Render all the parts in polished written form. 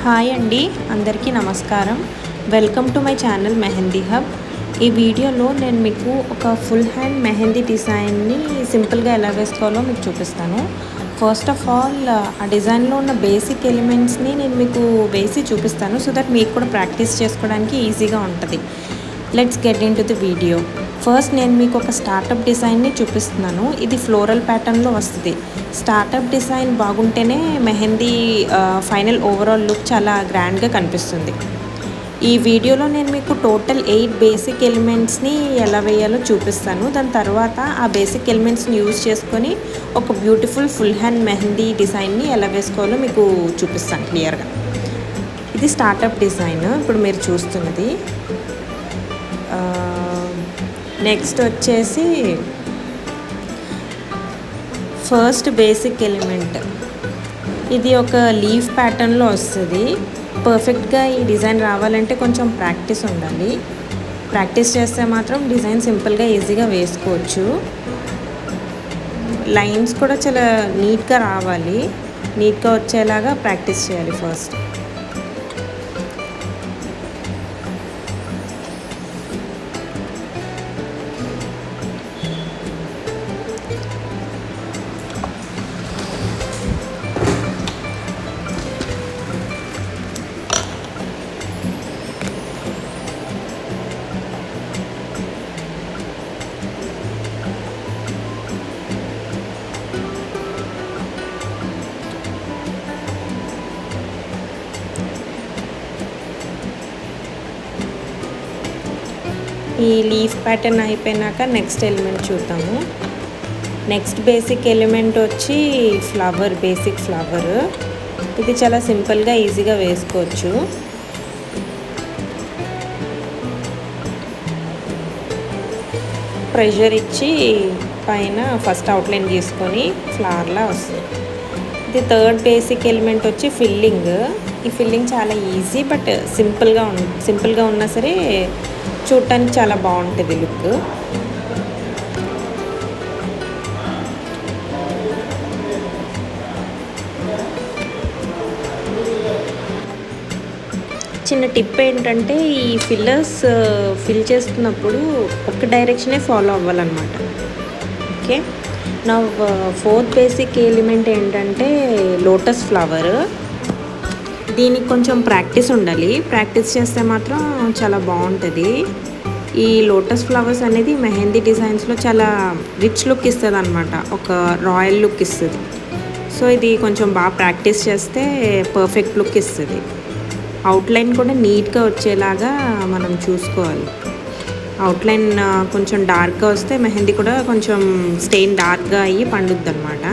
Hi అండి, అందరికీ నమస్కారం. Welcome to my channel mehndi hub. ఈ వీడియోలో నేను మీకు ఒక ఫుల్ హ్యాండ్ మెహందీ డిజైన్ని సింపుల్గా ఎలా వేసుకోవాలో మీకు చూపిస్తాను. ఫస్ట్ ఆఫ్ ఆల్ ఆ డిజైన్లో ఉన్న బేసిక్ ఎలిమెంట్స్ని నేను మీకు వేసి చూపిస్తాను, సో దట్ మీకు కూడా ప్రాక్టీస్ చేసుకోవడానికి ఈజీగా ఉంటుంది. Let's get in to the video. First నేను మీకు ఒక స్టార్టప్ డిజైన్ని చూపిస్తున్నాను. ఇది ఫ్లోరల్ ప్యాటర్న్లో వస్తుంది. స్టార్టప్ డిజైన్ బాగుంటేనే మెహందీ ఫైనల్ ఓవరాల్ లుక్ చాలా గ్రాండ్గా కనిపిస్తుంది. ఈ వీడియోలో నేను మీకు టోటల్ 8 బేసిక్ ఎలిమెంట్స్ని ఎలా వేయాలో చూపిస్తాను. దాని తర్వాత ఆ బేసిక్ ఎలిమెంట్స్ని యూజ్ చేసుకొని ఒక బ్యూటిఫుల్ ఫుల్ హ్యాండ్ మెహందీ డిజైన్ని ఎలా వేసుకోవాలో మీకు చూపిస్తాను క్లియర్గా. ఇది స్టార్టప్ డిజైన్ ఇప్పుడు మీరు చూస్తున్నది. నెక్స్ట్ వచ్చేసి ఫస్ట్ బేసిక్ ఎలిమెంట్, ఇది ఒక లీఫ్ ప్యాటర్న్లో వస్తుంది. పర్ఫెక్ట్గా ఈ డిజైన్ రావాలంటే కొంచెం ప్రాక్టీస్ ఉండాలి. ప్రాక్టీస్ చేస్తే మాత్రం డిజైన్ సింపుల్గా ఈజీగా వేసుకోవచ్చు. లైన్స్ కూడా చాలా నీట్గా రావాలి, నీట్గా వచ్చేలాగా ప్రాక్టీస్ చేయాలి ఫస్ట్. ఈ లీఫ్ ప్యాటర్న్ అయిపోయినాక నెక్స్ట్ ఎలిమెంట్ చూద్దాము. నెక్స్ట్ బేసిక్ ఎలిమెంట్ వచ్చి ఫ్లవర్, బేసిక్ ఫ్లవర్. ఇది చాలా సింపుల్గా ఈజీగా వేసుకోవచ్చు. ప్రెషర్ ఇచ్చి పైన ఫస్ట్ అవుట్లైన్ గీసుకొని ఫ్లవర్లా వస్తుంది. ఇది థర్డ్ బేసిక్ ఎలిమెంట్ వచ్చి ఫిల్లింగ్. ఈ ఫిల్లింగ్ చాలా ఈజీ, బట్ సింపుల్గా ఉన్నా సరే చూడటానికి చాలా బాగుంటుంది లుక్. చిన్న టిప్ ఏంటంటే ఈ ఫిల్లర్స్ ఫిల్ చేస్తున్నప్పుడు ఒక డైరెక్షనే ఫాలో అవ్వాలన్నమాట. ఓకే, నా ఫోర్త్ బేసిక్ ఎలిమెంట్ ఏంటంటే లోటస్ ఫ్లవర్. దీనికి కొంచెం ప్రాక్టీస్ ఉండాలి. ప్రాక్టీస్ చేస్తే మాత్రం చాలా బాగుంటుంది. ఈ లోటస్ ఫ్లవర్స్ అనేది మెహందీ డిజైన్స్లో చాలా రిచ్ లుక్ ఇస్తుంది అనమాట, ఒక రాయల్ లుక్ ఇస్తుంది. సో ఇది కొంచెం బాగా ప్రాక్టీస్ చేస్తే పర్ఫెక్ట్ లుక్ ఇస్తుంది. అవుట్లైన్ కూడా నీట్గా వచ్చేలాగా మనం చూసుకోవాలి. అవుట్లైన్ కొంచెం డార్క్గా వస్తే మెహందీ కూడా కొంచెం స్టెయిన్ డార్క్గా అయ్యి పండుద్ది అనమాట.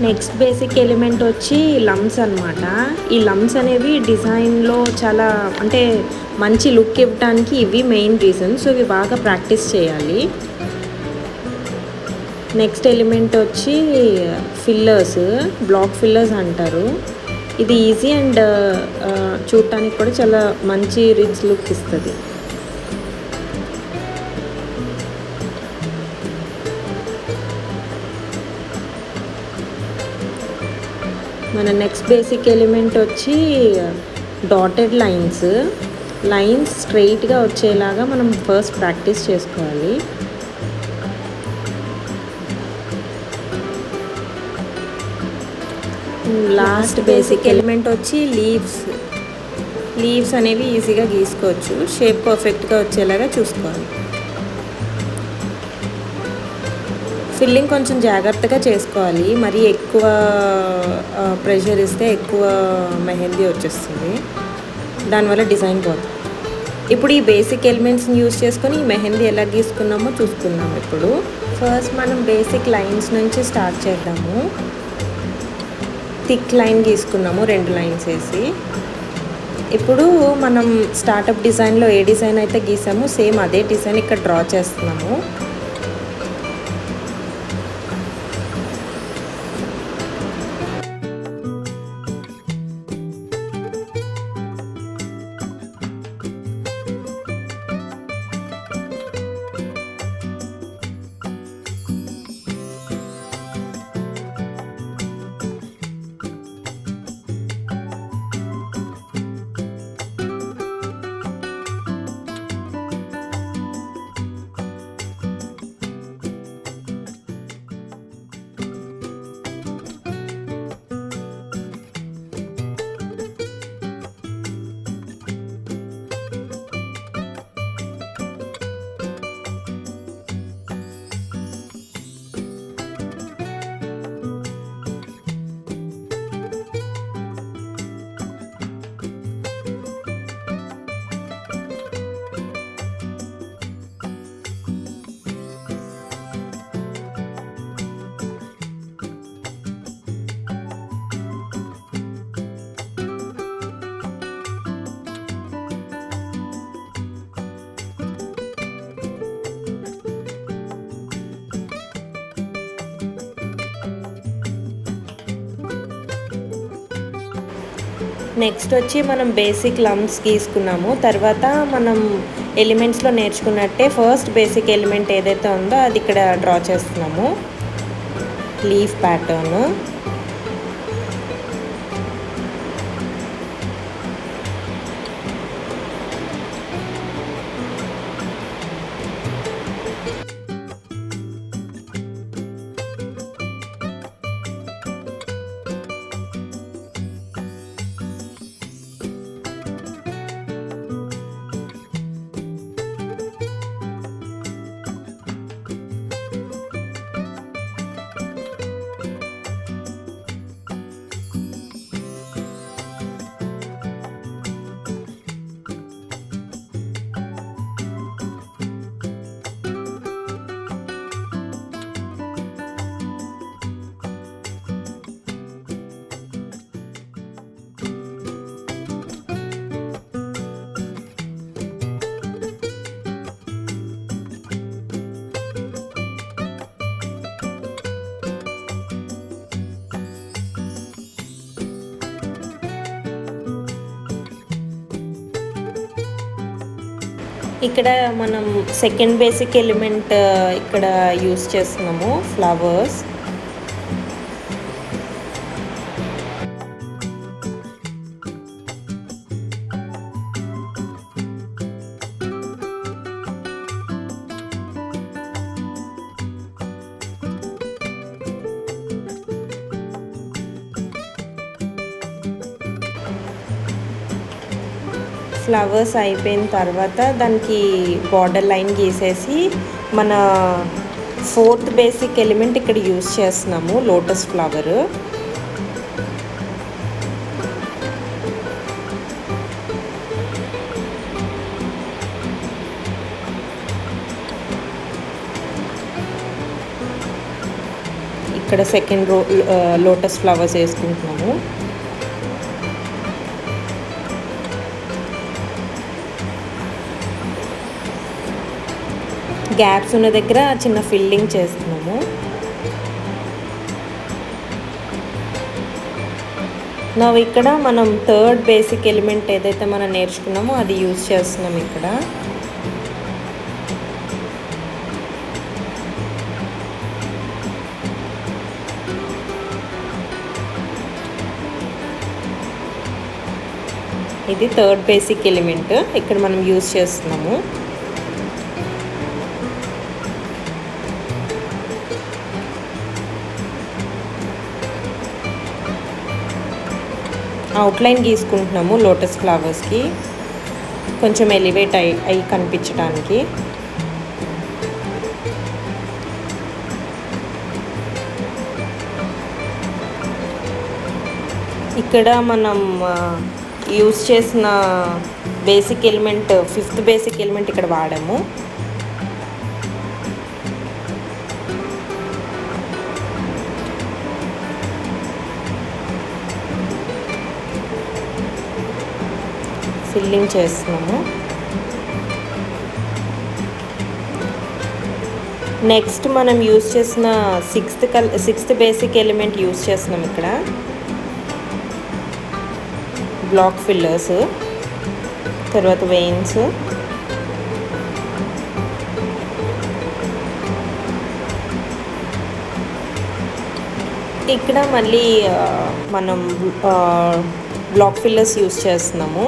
నెక్స్ట్ బేసిక్ ఎలిమెంట్ వచ్చి లమ్స్ అనమాట. ఈ లమ్స్ అనేవి డిజైన్లో చాలా అంటే మంచి లుక్ ఇవ్వడానికి ఇవి మెయిన్ రీజన్. సో ఇవి బాగా ప్రాక్టీస్ చేయాలి. నెక్స్ట్ ఎలిమెంట్ వచ్చి ఫిల్లర్స్, బ్లాక్ ఫిల్లర్స్ అంటారు. ఇది ఈజీ అండ్ చూడటానికి కూడా చాలా మంచి రిచ్ లుక్ ఇస్తుంది. మన నెక్స్ట్ బేసిక్ ఎలిమెంట్ వచ్చి డాటెడ్ లైన్స్ స్ట్రైట్గా వచ్చేలాగా మనం ఫస్ట్ ప్రాక్టీస్ చేసుకోవాలి. లాస్ట్ బేసిక్ ఎలిమెంట్ వచ్చి లీవ్స్ అనేవి ఈజీగా గీసుకోవచ్చు. షేప్ పర్ఫెక్ట్గా వచ్చేలాగా చూసుకోవాలి. ఫిల్లింగ్ కొంచెం జాగ్రత్తగా చేసుకోవాలి. మరీ ఎక్కువ ప్రెషర్ ఇస్తే ఎక్కువ మెహందీ వచ్చేస్తుంది, దానివల్ల డిజైన్ పోతుంది. ఇప్పుడు ఈ బేసిక్ ఎలిమెంట్స్ని యూజ్ చేసుకొని ఈ మెహందీ ఎలా గీసుకున్నామో చూసుకుందాం. ఇప్పుడు ఫస్ట్ మనం బేసిక్ లైన్స్ నుంచి స్టార్ట్ చేద్దాము. థిక్ లైన్ గీసుకున్నాము 2 లైన్స్ వేసి. ఇప్పుడు మనం స్టార్టప్ డిజైన్లో ఏ డిజైన్ అయితే గీసామో సేమ్ అదే డిజైన్ ఇక్కడ డ్రా చేస్తున్నాము. నెక్స్ట్ వచ్చి మనం బేసిక్ లమ్స్ గీసుకున్నాము. తర్వాత మనం ఎలిమెంట్స్లో నేర్చుకున్నట్టే ఫస్ట్ బేసిక్ ఎలిమెంట్ ఏదైతే ఉందో అది ఇక్కడ డ్రా చేస్తున్నాము, లీఫ్ ప్యాటర్న్. ఇక్కడ మనం సెకండ్ బేసిక్ ఎలిమెంట్ ఇక్కడ యూస్ చేస్తున్నాము, ఫ్లవర్స్. ఫ్లవర్స్ అయిపోయిన తర్వాత దానికి బార్డర్ లైన్ గీసేసి మన ఫోర్త్ బేసిక్ ఎలిమెంట్ ఇక్కడ యూస్ చేస్తున్నాము, లోటస్ ఫ్లవర్. ఇక్కడ సెకండ్ రో లోటస్ ఫ్లవర్స్ వేసుకుంటున్నాము. గ్యాప్స్ ఉన్న దగ్గర చిన్న ఫిల్లింగ్ చేస్తున్నాము. నా ఇక్కడ మనం థర్డ్ బేసిక్ ఎలిమెంట్ ఏదైతే మనం నేర్చుకున్నామో అది యూజ్ చేస్తున్నాం ఇక్కడ. ఇది థర్డ్ బేసిక్ ఎలిమెంట్ ఇక్కడ మనం యూజ్ చేస్తున్నాము. అవుట్లైన్ గీసుకుంటున్నాము లోటస్ ఫ్లవర్స్కి, కొంచెం ఎలివేట్ అయి కనిపించడానికి. ఇక్కడ మనం యూస్ చేసిన basic element fifth basic element ఇక్కడ వాడాము. ఫిల్లింగ్ చేస్తున్నాము. నెక్స్ట్ మనం యూస్ చేసిన సిక్స్త్ బేసిక్ ఎలిమెంట్ యూస్ చేస్తున్నాం ఇక్కడ, బ్లాక్ ఫిల్లర్స్, తర్వాత వెయిన్స్. ఇక్కడ మళ్ళీ మనం బ్లాక్ ఫిల్లర్స్ యూస్ చేస్తున్నాము.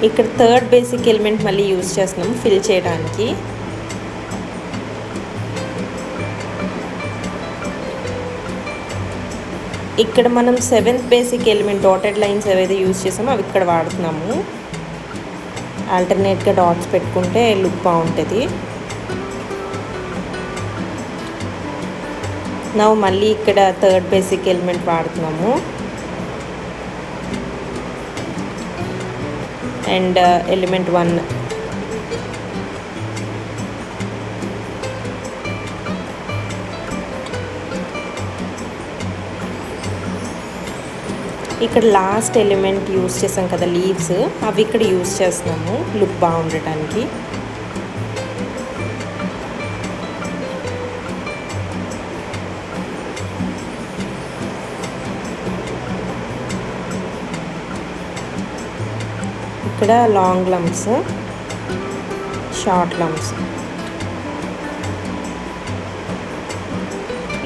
ఇక్కడ థర్డ్ బేసిక్ ఎలిమెంట్ మళ్ళీ యూజ్ చేస్తున్నాము ఫిల్ చేయడానికి. ఇక్కడ మనం seventh basic element dotted lines ఏవైతే యూజ్ చేసామో అవి ఇక్కడ వాడుతున్నాము. ఆల్టర్నేట్గా డాట్స్ పెట్టుకుంటే లుక్ బాగుంటుంది. ನಾವು మళ్ళీ ఇక్కడ థర్డ్ బేసిక్ ఎలిమెంట్ వాడుతున్నాము. అండ్ ఎలిమెంట్ 1 ఇక్కడ లాస్ట్ ఎలిమెంట్ యూస్ చేసాం కదా లీవ్స్, అవి ఇక్కడ యూస్ చేస్తున్నాము లుక్ బాగుండటానికి. ఇక్కడ లాంగ్ లమ్స్, షార్ట్ లమ్స్,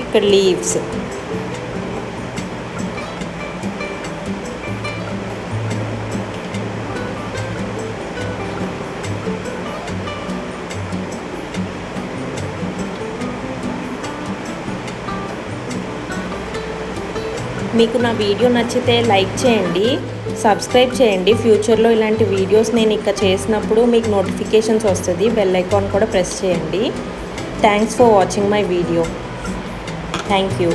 ఇక్కడ లీవ్స్. మీకు నా వీడియో నచ్చితే లైక్ చేయండి, సబ్స్క్రైబ్ చేయండి. ఫ్యూచర్లో ఇలాంటి వీడియోస్ నేను ఇక చేసినప్పుడు మీకు నోటిఫికేషన్స్ వస్తుంది. బెల్ ఐకాన్ కూడా ప్రెస్ చేయండి. Thanks for watching my video. Thank you.